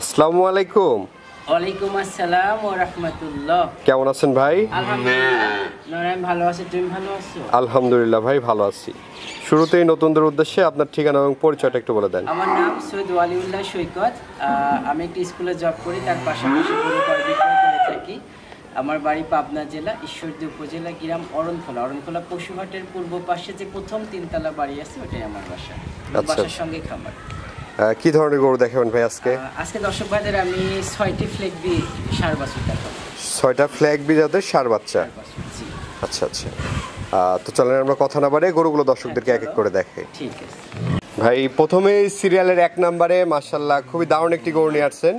আসসালামু আলাইকুম। ওয়ালাইকুম আসসালাম ওয়া রাহমাতুল্লাহ। কেমন আছেন ভাই? আলহামদুলিল্লাহ। নরাম ভালো আছি, তুমি ভালো আছো? আলহামদুলিল্লাহ ভাই, ভালো আছি। শুরুতেই নতুনদের উদ্দেশ্যে আপনার ঠিকানা এবং পরিচয়টা একটু বলে দেন। আমার নাম সৈয়দ ওয়ালিউল্লাহ সৈকত। আমি একটি স্কুলে জব করি, তার পাশাপাশি গরু বিক্রয় করে থাকি। আমার বাড়ি পাবনা জেলা ঈশ্বরদী উপজেলা গ্রাম অরণখোলা পশুহাটের পূর্ব পাশে যে প্রথম তিনতলা বাড়ি আছে ওটাই আমার বাসা। বাসার সঙ্গে খামার। কি ধরনের গরু দেখাবেন ভাই আজকে? আজকে দর্শক ভাইদের আমি 6টি ফ্লেগবি ষাঁড় বাছুর দেখাবো। 6টা ফ্লেগবি জাতের ষাঁড় বাচ্চা। আচ্ছা আচ্ছা। তো চলেন আমরা কথা না বাড়িয়ে গরুগুলো দর্শকদেরকে এক এক করে দেখাই। ঠিক আছে ভাই, প্রথমেই সিরিয়ালের 1 নম্বরে মাশাআল্লাহ খুবই দারুণ একটি গরু নিয়ে আসছেন।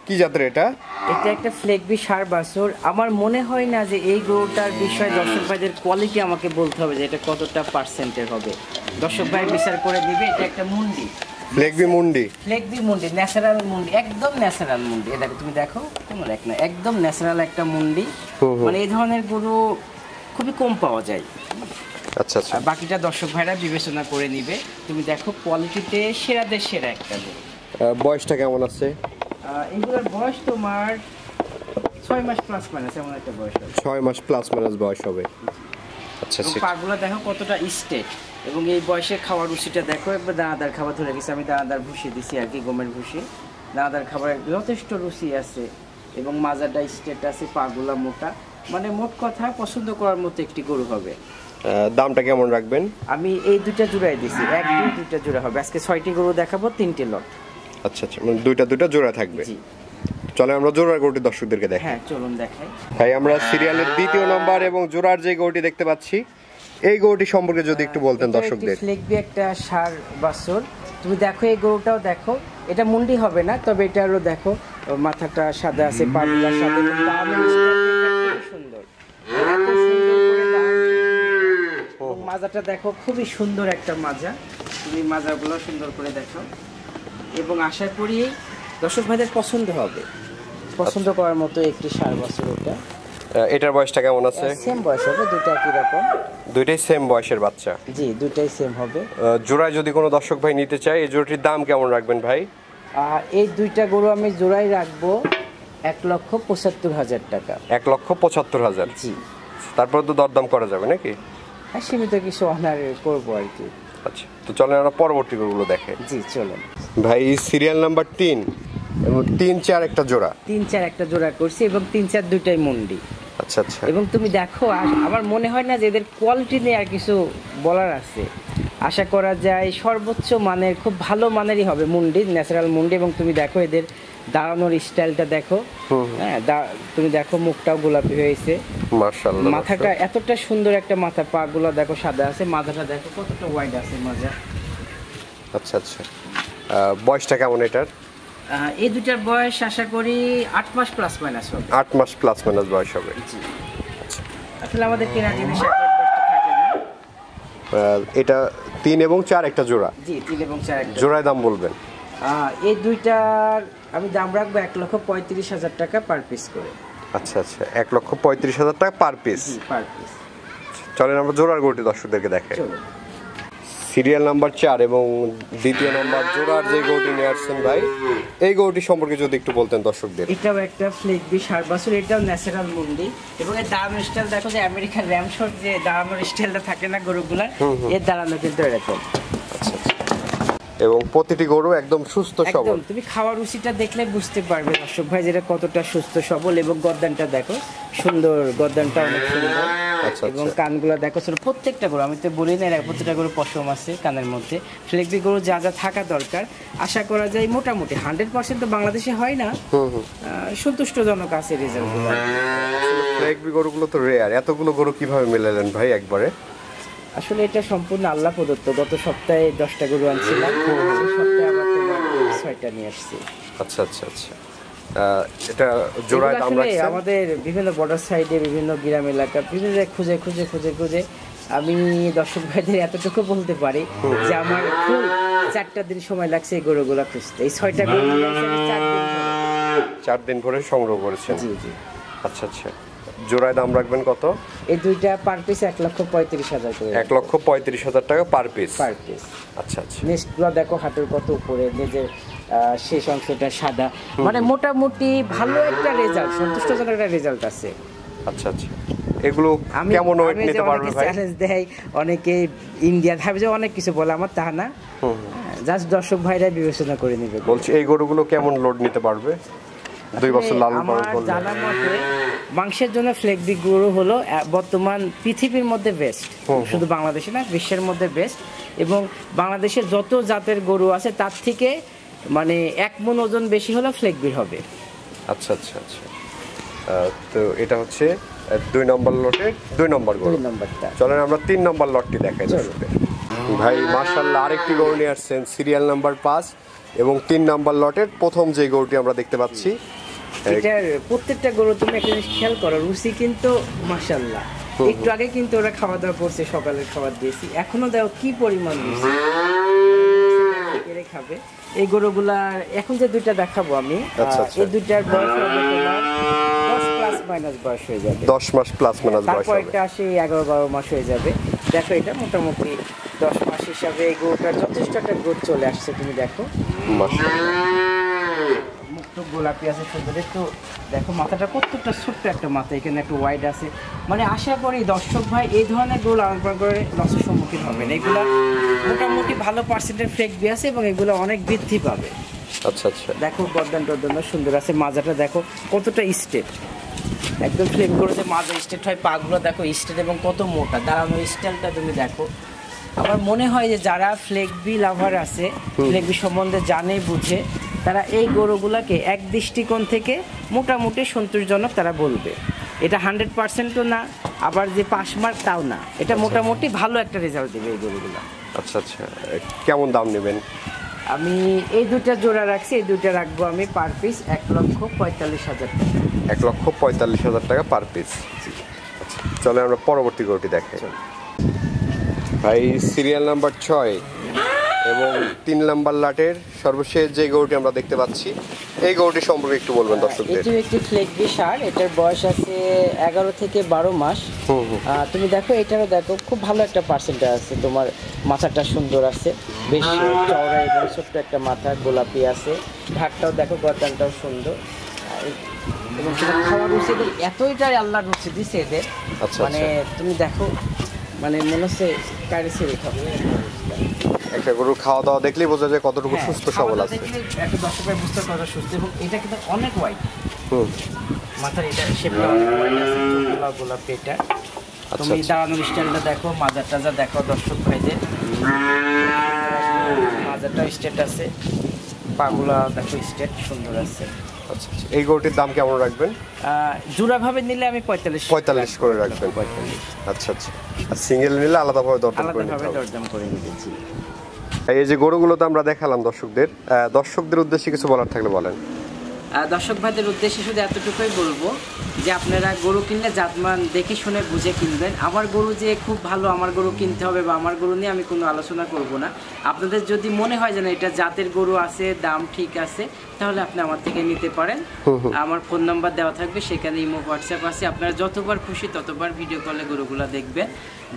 কি জাতের এটা? এটা একটা ফ্লেগবি ষাঁড় বাছুর। আমার মনে হয় না যে এই গরুটার বিষয়ে দর্শক ভাইদের কোয়ালিটি আমাকে বলতে হবে যে এটা কতটা পার্সেন্টের হবে। দর্শক ভাই বিচার করে দিবে। এটা একটা মুন্ডি, ফ্লেগবি মুন্ডি, ন্যাচারাল মুন্ডি, একদম ন্যাচারাল মুন্ডি। এটা তুমি দেখো, কোনো এক না, একদম ন্যাচারাল একটা মুন্ডি। মানে এই ধরনের গরু খুবই কম পাওয়া যায়। আচ্ছা আচ্ছা। বাকিটা দর্শক ভাইরা বিবেচনা করে নিবে। তুমি দেখো কোয়ালিটিতে সেরাদের সেরা একটা গরু। বয়সটা কেমন আছে? এগুলোর বয়স তোমার 6 মাস প্লাস মাইনাস, এমন একটা বয়স হবে। 6 মাস প্লাস মাইনাস বয়স হবে। আচ্ছা আচ্ছা। পাগুলো দেখো কতটা স্টেট, এবং এই বয়সে খাওয়ার রুচিটা দেখো। একবার দানাদার খাবার ধরে গেছে, আমি দানাদার ভুষি দিছি আর কি, গমের ভুষি। দানাদার খাবারের যথেষ্ট রুচি আছে, এবং মাজাটা স্টেট আছে, পাগুলা মোটা। মানে মোট কথা পছন্দ করার মতো একটি গরু হবে। দামটা কেমন রাখবেন? আমি এই দুইটা জোড়াই দিছি, দুইটা জোড়া হবে। আজকে 6টি গরু দেখাবো, 3টি লট। আচ্ছা আচ্ছা, মানে দুইটা জোড়া থাকবে। জি, চলে আমরা জোড়ার গরুটি দর্শকদেরকে দেখাই। হ্যাঁ চলুন দেখাই। ভাই, আমরা সিরিয়ালের 2য় নম্বর এবং জোড়ার যে গরুটি দেখতে পাচ্ছি, এই গরুটি সম্পর্কে যদি একটু বলতেন দর্শকদের। ফ্লেগবি একটা ষাঁড় বাছুর। তুমি দেখো, এই গরুটাও দেখো, এটা মুন্ডি হবে না, তবে এটারও দেখো মাথাটা সাদা আছে, পাগুলা সাদা, সুন্দর, এত সুন্দর করে এবং মাজাটা দেখো, খুবই সুন্দর একটা মাজা। তুমি মাজাগুলো সুন্দর করে দেখো, এবং আশা করি দর্শক ভাইদের পছন্দ হবে, পছন্দ করার মতো একটি ষাঁড় বাছুর। ওটা এটার বয়সটা কেমন আছে? সেম বয়স হবে, দুটো একই রকম। দুইটাই সেম বয়সের বাচ্চা? জি, দুটাই সেম হবে। জোড়ায় যদি কোনো দর্শক ভাই নিতে চায়, এই জোড়াটির দাম কেমন রাখবেন ভাই? এই দুইটা গরু আমি জোড়াই রাখবো 1,75,000 টাকা। 1,75,000? জি। তারপর তো দরদাম করা যাবে নাকি? হ্যাঁ, সীমিত কিছু অনার করবো আর কি। আচ্ছা, তো চলেন আমরা পরবর্তী গরুগুলো দেখে। জি চলুন ভাই, সিরিয়াল নাম্বার 3 এবং 3-4 একটা জোড়া। 3-4 একটা জোড়া করছি, এবং 3-4 দুইটাই মুন্ডি। আচ্ছা আচ্ছা। এবং তুমি দেখো, আমার মনে হয় না যে এদের কোয়ালিটি নিয়ে আর কিছু বলার আছে। আশা করা যায় সর্বোচ্চ মানের, খুব ভালো মানেরই হবে মুন্ডি, ন্যাচারাল মুন্ডি। এবং তুমি দেখো এদের দাঁড়ানোর স্টাইলটা দেখো। হ্যাঁ, তুমি দেখো মুখটাও গোলাপি হয়েছে, মাশাআল্লাহ। মাথাটা এতটা সুন্দর একটা মাথা, পাগুলো দেখো সাদা আছে, মাথাটা দেখো কতটা ওয়াইড আছে মাজা। আচ্ছা আচ্ছা। বয়সটা কেমন এটার? এই দুটার বয়স আশা করি 8 মাস প্লাস মাইনাস হবে। 8 মাস প্লাস মাইনাস বয়স হবে। জি। আসলে আমাদের কেনা জিনিস থাকে না। এটা 3 এবং 4 একটা জোড়া? জি, 3 এবং 4 একটা জোড়ায় দাম বলবেন? এই দুইটার আমি দাম রাখবো 1,35,000 টাকা পার পিস করে। আচ্ছা আচ্ছা, 1,35,000 টাকা পার পিস? জি, পার পিস। চলেন আমরা জোড়ার গরুটি দর্শকদেরকে দেখাই। চলুন। সিরিয়াল নাম্বার 4 এবং 2য় নম্বর জোড়ার যে গরুটি নিয়ে আসছেন ভাই, এই গরুটি সম্পর্কে যদি একটু বলতেন দর্শকদের। এটাও একটা ফ্লেগবি ষাঁড় বাছুর, এটাও ন্যাচারাল মুন্ডি। এবং এর দাঁড়ানোর স্টাইল দেখো, যে আমেরিকান র্যামশট যে দাঁড়ানোর স্টাইলটা থাকে না গরুগুলার, এর দাঁড়ানো কিন্তু এরকম। আচ্ছা আচ্ছা। এবং প্রতিটি গরু একদম সুস্থ সবল। একদম, তুমি খাওয়ার রুচিটা দেখলে বুঝতে পারবে দর্শক ভাই যেটা কতটা সুস্থ সবল। এবং গর্দানটা দেখো সুন্দর, গর্দানটা অনেক সুন্দর। এবং কানগুলো দেখো ছোট, প্রত্যেকটা গরু, আমি তো বলি না, প্রত্যেকটা গরু পশম আছে কানের মধ্যে। ফ্লেগবি গরু যা যা থাকা দরকার আশা করা যায় মোটামুটি 100% তো বাংলাদেশে হয় না, সন্তুষ্টজনক আছে রেজাল্টগুলো। ফ্লেগবি গরুগুলো তো রেয়ার, এতগুলো গরু কিভাবে মেলালেন ভাই একবারে? আসলে এটা সম্পূর্ণ আল্লাহ প্রদত্ত। গত সপ্তাহে 10টা গরু আনছিলাম, এই সপ্তাহে আবার তোমার 6টা নিয়ে আসছি। আচ্ছা আচ্ছা আচ্ছা। এটা জোড়ায় দাম রাখছেন? আমাদের বিভিন্ন বর্ডার সাইডে, বিভিন্ন গ্রাম এলাকা, বিভিন্ন খুঁজে খুঁজে খুঁজে খুঁজে আমি দর্শক ভাইদের এতটুকু বলতে পারি যে আমার ফুল 4টা দিন সময় লাগছে এই গরুগুলা খুঁজতে। এই 6টা গরু 4 দিন ধরে সংগ্রহ করেছেন? জি জি। আচ্ছা আচ্ছা। জোড়ায় দাম রাখবেন কত? এই দুইটা পার পিস 1,35,000 করে। 1,35,000 টাকা পার পিস? Per piece. আচ্ছা আচ্ছা। নেক্সটগুলো দেখো হাটের কত উপরে, যে শেষ অংশটা সাদা, মানে মোটামুটি ভালো একটা রেজাল্ট, সন্তুষ্টজনক একটা রেজাল্ট আছে। আচ্ছা আচ্ছা, এগুলো কেমন ওয়েট নিতে পারবে ভাই? চ্যালেঞ্জ দেয় অনেকে, ইন্ডিয়া ভাবে যে অনেক কিছু বলে, আমার তা না, জাস্ট দর্শক ভাইরা বিবেচনা করে নেবে। বলছি এই গরুগুলো কেমন লোড নিতে পারবে 2 বছর লালন পালন আমার করলে? জানা মতে মাংসের জন্য ফ্লেগবি গরু হলো বর্তমান পৃথিবীর মধ্যে বেস্ট, শুধু বাংলাদেশে না বিশ্বের মধ্যে বেস্ট। এবং বাংলাদেশের যত জাতের গরু আছে তার থেকে মানে 1 মণ ওজন বেশি হলো ফ্লেগবির হবে। আচ্ছা আচ্ছা আচ্ছা, তো এটা হচ্ছে 2 নম্বর লটের 2 নম্বর গরু। 2 নম্বরটা, চলেন আমরা 3 নম্বর লটটি দেখাই দর্শকদের। ভাই মাশাআল্লাহ আরেকটি গরু নিয়ে আসছেন, সিরিয়াল নাম্বার 5 এবং 3 নম্বর লটের প্রথম যে গরুটি আমরা দেখতে পাচ্ছি। এটার প্রত্যেকটা গরু তুমি একটা জিনিস খেয়াল করো, রুচি কিন্তু মাশাআল্লাহ। একটু আগে কিন্তু ওরা খাওয়া দাওয়া করছে, সকালের খাবার দিয়েছি, এখনো দেখো কি পরিমাণ রুচি খাবে। এই গরুগুলা এখন যে 2টা দেখাবো আমি, এই 2টার বয়স হবে তোমার 10 প্লাস মাইনাস বয়স হয়ে যাবে, 10 মাস প্লাস মাইনাস বয়স তারপর হবে। এটা আসে 11-12 মাস হয়ে যাবে। দেখো এটা মোটামুটি 10 মাস হিসাবে এই গরুটার যথেষ্ট একটা গ্রোথ চলে আসছে। তুমি দেখো মুক্ত গোলাপি আছে, সুন্দর। একটু দেখো মাথাটা কতটা ছোট্ট একটা মাথা, এখানে একটু ওয়াইড আছে। মানে আশা করি দর্শক ভাই এই ধরনের গরু লালন পালন করে লসের সম্মুখীন হবেন। এগুলো মোটামুটি ভালো পার্সেন্টের ফ্লেগবি আছে এবং এগুলো অনেক বৃদ্ধি পাবে। আচ্ছা আচ্ছা, দেখো গর্দান টর্দান সুন্দর আছে, মাজাটা দেখো কতটা স্টেট, একদম ফ্লেম করে যে মাজা স্টেট হয়, পাগুলো দেখো স্টেট এবং কত মোটা, দাঁড়ানোর স্টাইলটা তুমি দেখো। আমার মনে হয় যে যারা ফ্লেগবি লাভার আছে, ফ্লেগবি সম্বন্ধে জানে বুঝে, তারা এই গরুগুলাকে এক দৃষ্টিকোণ থেকে মোটামুটি সন্তোষজনক তারা বলবে। এটা 100%ও না, আবার যে পাস মার্ক তাও না, এটা মোটামুটি ভালো একটা রেজাল্ট দেবে এই গরুগুলা। আচ্ছা আচ্ছা, কেমন দাম নেবেন? আমি এই 2টা জোড়া রাখছি, এই 2টা রাখবো আমি পার পিস 1,45,000 টাকা। 1,45,000 টাকা পার পিস। আচ্ছা, চলে আমরা পরবর্তী গরুটি দেখাই। ভাই সিরিয়াল নাম্বার 6 এবং 3 নাম্বার লাটের সর্বশেষ যে গরুটি আমরা দেখতে পাচ্ছি, এই গরুটি সম্পর্কে একটু বলবেন দর্শকদের। এটি একটি ফ্লেগবি ষাঁড়, এটার বয়স আছে 11 থেকে 12 মাস। তুমি দেখো এটারও দেখো খুব ভালো একটা পার্সেন্টেজ আছে, তোমার মাথাটা সুন্দর আছে, বেশ চওড়া এবং ছোট্ট একটা মাথা, গোলাপি আছে, ঢাকটাও দেখো, গর্দানটাও সুন্দর। এবং সেটা খাওয়ার রুচি এতটাই আল্লাহ রুচি দিছে এদের, মানে তুমি দেখো মানে মনে হচ্ছে কারি ছেড়ে খাবে। একটা গরু খাওয়া দাওয়া দেখলেই বোঝা যায় কতটুকু সুস্থ সবল আছে। একটা দর্শকের বুঝতে কতটা সুস্থ, এবং এটা কিন্তু অনেক ওয়াইড, মাথার এটা শেপটা অনেক ওয়াইড আছে, চোখগুলো গোলাপি। এটা তুমি দাঁড়ানোর স্টাইলটা দেখো, মাজার টাজা দেখো দর্শক ভাইদের, মাজারটা স্টেট আছে, পাগুলা দেখো স্টেট সুন্দর আছে। আচ্ছা, এই গরুটির দাম কেমন রাখবেন? জোড়া ভাবে নিলে আমি 45 করে রাখবেন। 45। আচ্ছা আচ্ছা, আর সিঙ্গেল নিলে আলাদাভাবে দরদাম করে নিতেছি। এই যে গরুগুলো তো আমরা দেখালাম দর্শকদের উদ্দেশ্যে কিছু বলার থাকলে বলেন। দর্শক ভাইদের উদ্দেশ্যে শুধু এতটুকুই বলবো যে আপনারা গরু কিনলে জাতমান দেখে শুনে বুঝে কিনবেন। আমার গরু যে খুব ভালো, আমার গরু কিনতে হবে বা আমার গরু নিয়ে আমি কোনো আলোচনা করব না। আপনাদের যদি মনে হয় যে না এটা জাতের গরু আছে, দাম ঠিক আছে, তাহলে আপনি আমার থেকে নিতে পারেন। আমার ফোন নাম্বার দেওয়া থাকবে, সেখানে ইমো হোয়াটসঅ্যাপ আছে, আপনারা যতবার খুশি ততবার ভিডিও কলে গরুগুলো দেখবেন।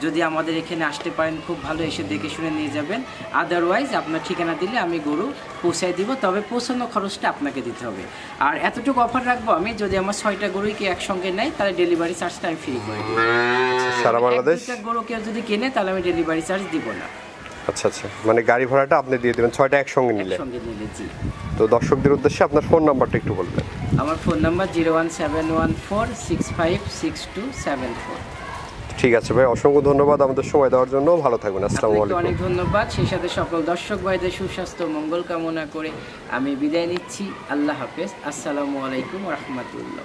যদি আমাদের এখানে আসতে পারেন খুব ভালো, এসে দেখে শুনে নিয়ে যাবেন। আদারওয়াইজ আপনার ঠিকানা দিলে আমি গরু পৌঁছায় দিব, তবে পৌঁছানো খরচটা আপনাকে দিতে হবে। আর এতটুকু অফার রাখবো আমি, যদি আমার 6টা গরুই কি একসঙ্গে নেয় তাহলে ডেলিভারি চার্জটা আমি ফ্রি করে দিব। সারা বাংলাদেশ গরু কেউ যদি কেনে তাহলে আমি ডেলিভারি চার্জ দিব না। আচ্ছা আচ্ছা, মানে গাড়ি ভাড়াটা আপনি দিয়ে দেবেন 6টা একসঙ্গে নিলে। জি। তো দর্শকদের উদ্দেশ্যে আপনার ফোন নাম্বারটা একটু বলবেন। আমার ফোন নাম্বার 01714656274। ঠিক আছে ভাই, অসংখ্য ধন্যবাদ আমাদের সময় দেওয়ার জন্য। ভালো থাকবেন। আসসালামু আলাইকুম। অনেক ধন্যবাদ। সেই সাথে সকল দর্শক ভাইদের সুস্বাস্থ্য মঙ্গল কামনা করে আমি বিদায় নিচ্ছি। আল্লাহ হাফেজ। আসসালামু আলাইকুম ওয়া রাহমাতুল্লাহ।